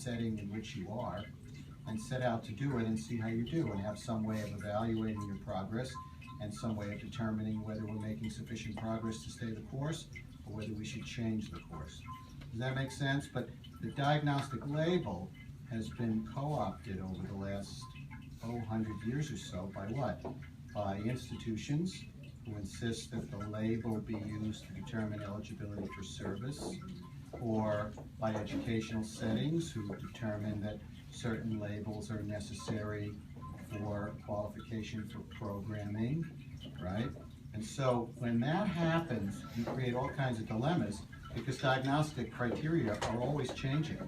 setting in which you are, and set out to do it and see how you do, and have some way of evaluating your progress and some way of determining whether we're making sufficient progress to stay the course or whether we should change the course. Does that make sense? But the diagnostic label has been co-opted over the last 100 years or so by what? By institutions who insist that the label be used to determine eligibility for service, or by educational settings who determine that certain labels are necessary for qualification for programming, right? And so when that happens, you create all kinds of dilemmas because diagnostic criteria are always changing.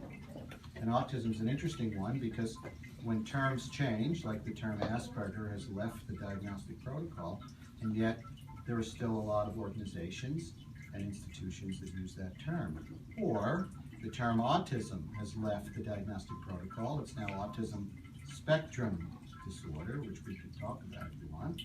And autism is an interesting one because when terms change, like the term Asperger has left the diagnostic protocol, and yet there are still a lot of organizations and institutions that use that term. Or the term autism has left the diagnostic protocol. It's now autism spectrum disorder, which we could talk about if you want.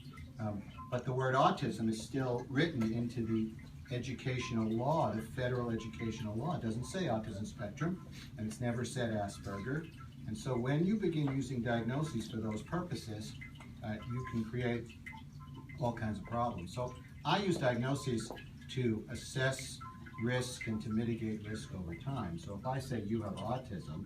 But the word autism is still written into the educational law, the federal educational law. It doesn't say autism spectrum, and it's never said Asperger. And so when you begin using diagnoses for those purposes, you can create all kinds of problems. So I use diagnoses to assess risk and to mitigate risk over time. So if I say you have autism,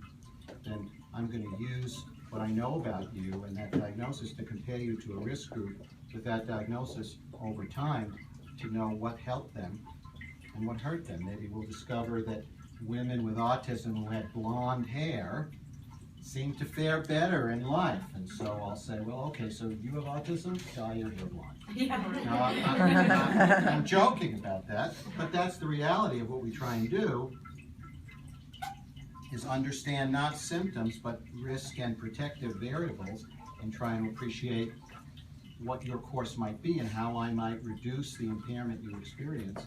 then I'm going to use what I know about you and that diagnosis to compare you to a risk group with that diagnosis over time to know what helped them and what hurt them. Maybe we'll discover that women with autism who had blonde hair seem to fare better in life. And so I'll say, well, okay, so you have autism? Dye your hair blonde. Yeah. Now, I'm joking about that, but that's the reality of what we try and do, is understand not symptoms, but risk and protective variables, and try and appreciate what your course might be and how I might reduce the impairment you experience.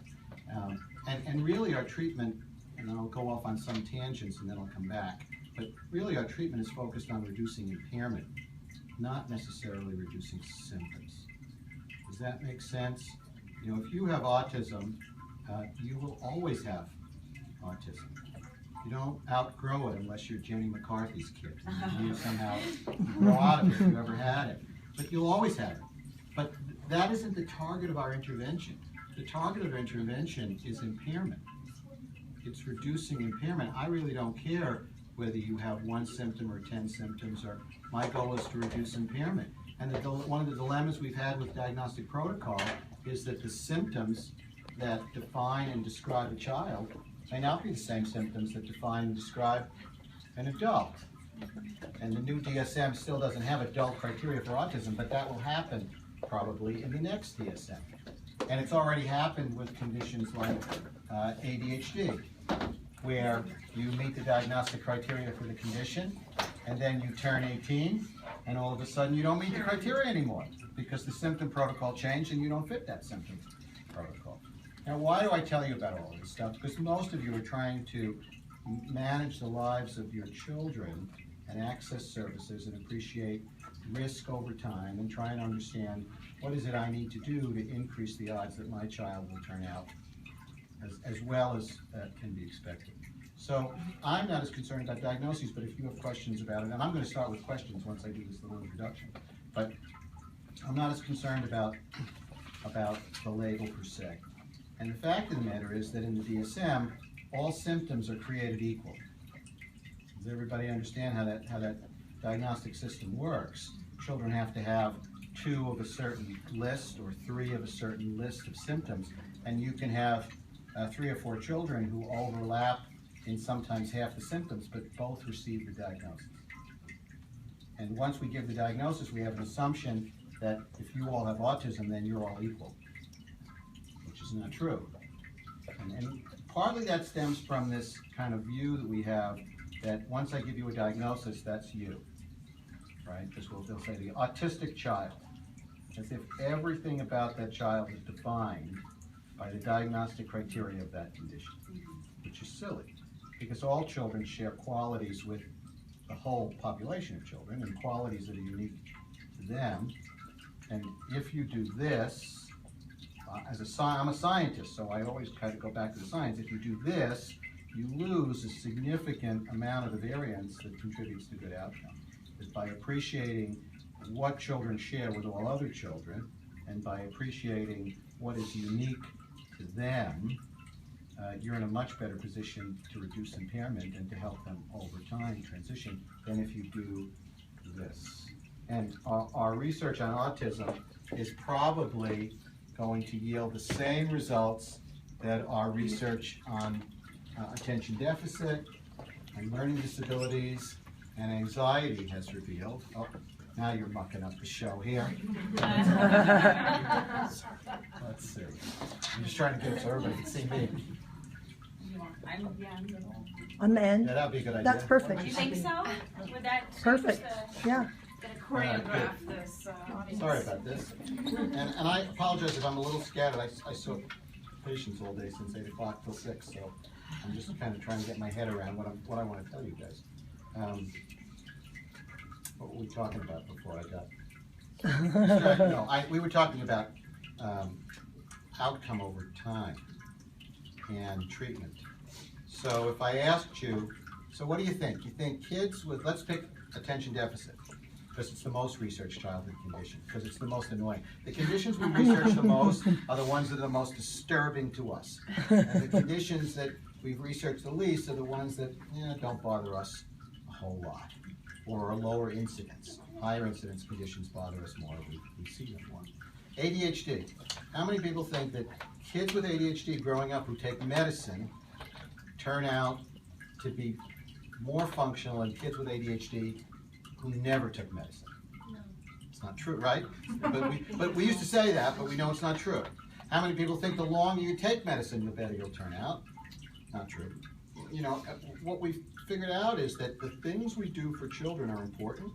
And really our treatment, and I'll go off on some tangents and then I'll come back, but really our treatment is focused on reducing impairment, not necessarily reducing symptoms. Does that make sense? You know, if you have autism, you will always have autism. You don't outgrow it unless you're Jenny McCarthy's kid. You somehow grow out of it if you ever had it. But you'll always have it. But that isn't the target of our intervention. The target of intervention is impairment. It's reducing impairment. I really don't care whether you have 1 symptom or 10 symptoms, or my goal is to reduce impairment. And one of the dilemmas we've had with diagnostic protocol is that the symptoms that define and describe a child may not be the same symptoms that define and describe an adult. And the new DSM still doesn't have adult criteria for autism, but that will happen probably in the next DSM. And it's already happened with conditions like ADHD, where you meet the diagnostic criteria for the condition, and then you turn 18, and all of a sudden you don't meet the criteria anymore because the symptom protocol changed and you don't fit that symptom protocol. Now, why do I tell you about all of this stuff? Because most of you are trying to manage the lives of your children and access services and appreciate risk over time and try and understand what is it I need to do to increase the odds that my child will turn out as well as can be expected. So I'm not as concerned about diagnoses, but if you have questions about it, and I'm going to start with questions once I do this little introduction, but I'm not as concerned about the label per se. And the fact of the matter is that in the DSM, all symptoms are created equal. Does everybody understand how that diagnostic system works? Children have to have 2 of a certain list or 3 of a certain list of symptoms, and you can have 3 or 4 children who overlap in sometimes half the symptoms, but both receive the diagnosis. And once we give the diagnosis, we have an assumption that if you all have autism, then you're all equal, which is not true. And partly that stems from this kind of view that we have that once I give you a diagnosis, that's you, right? Because they'll say the autistic child, as if everything about that child is defined by the diagnostic criteria of that condition, which is silly, because all children share qualities with the whole population of children and qualities that are unique to them. And if you do this, I'm a scientist, so I always try to go back to the science. If you do this, you lose a significant amount of the variance that contributes to good outcome. Is by appreciating what children share with all other children, and by appreciating what is unique to them, you're in a much better position to reduce impairment and to help them over time transition than if you do this. And our research on autism is probably going to yield the same results that our research on attention deficit and learning disabilities and anxiety has revealed. Oh, now you're mucking up the show here. Let's see. I'm just trying to get so everybody can see me. On the end? Yeah, that'd be a good idea. That's perfect. Do you think so? Would that Perfect. Yeah. gonna choreograph this audience? Sorry about this. And I apologize if I'm a little scattered. I saw patients all day since 8 o'clock till 6, so I'm just kind of trying to get my head around what I want to tell you guys. What were we talking about before I got distracted? No, we were talking about outcome over time and treatment. So if I asked you, so what do you think? You think kids with, let's pick attention deficit, because it's the most researched childhood condition, because it's the most annoying. The conditions we research the most are the ones that are the most disturbing to us. And the conditions that we've researched the least are the ones that don't bother us a whole lot, or are lower incidence. Higher incidence conditions bother us more, we see them more. ADHD. How many people think that kids with ADHD growing up who take medicine turn out to be more functional than kids with ADHD who never took medicine? No. It's not true, right? But we used to say that, but we know it's not true. How many people think the longer you take medicine, the better you'll turn out? Not true. You know, what we've figured out is that the things we do for children are important,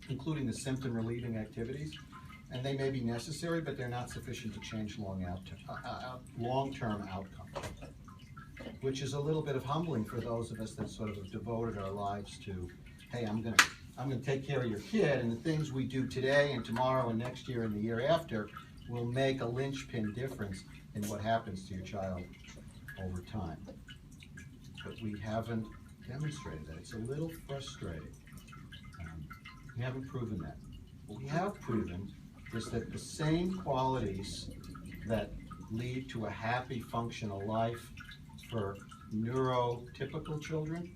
including the symptom relieving activities, and they may be necessary, but they're not sufficient to change long-term outcomes, which is a little bit of humbling for those of us that sort of have devoted our lives to, hey, I'm gonna take care of your kid, and the things we do today and tomorrow and next year and the year after will make a linchpin difference in what happens to your child over time. But we haven't demonstrated that. It's a little frustrating. We haven't proven that. What we have proven is that the same qualities that lead to a happy, functional life for neurotypical children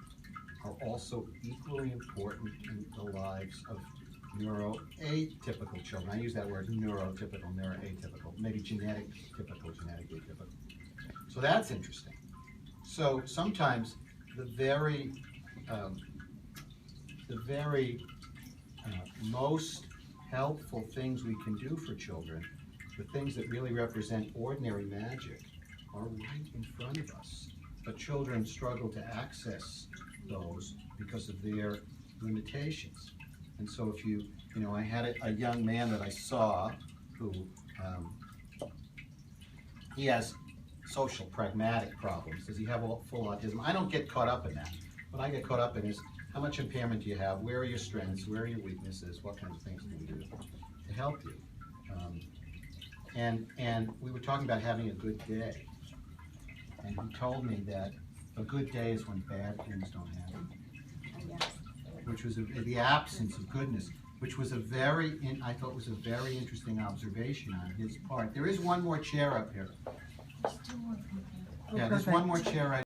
are also equally important in the lives of neuroatypical children. I use that word neurotypical, neuroatypical, maybe genetic typical, genetic atypical. So that's interesting. So sometimes the very most helpful things we can do for children, the things that really represent ordinary magic, are right in front of us. But children struggle to access those because of their limitations. And so if you I had a young man that I saw who, he has social pragmatic problems. Does he have full autism? I don't get caught up in that. What I get caught up in is, how much impairment do you have? Where are your strengths? Where are your weaknesses? What kinds of things can we do to help you? And we were talking about having a good day. And he told me that a good day is when bad things don't happen, which was the absence of goodness, which was I thought was a very interesting observation on his part. There is one more chair up here. Yeah, there's one more chair right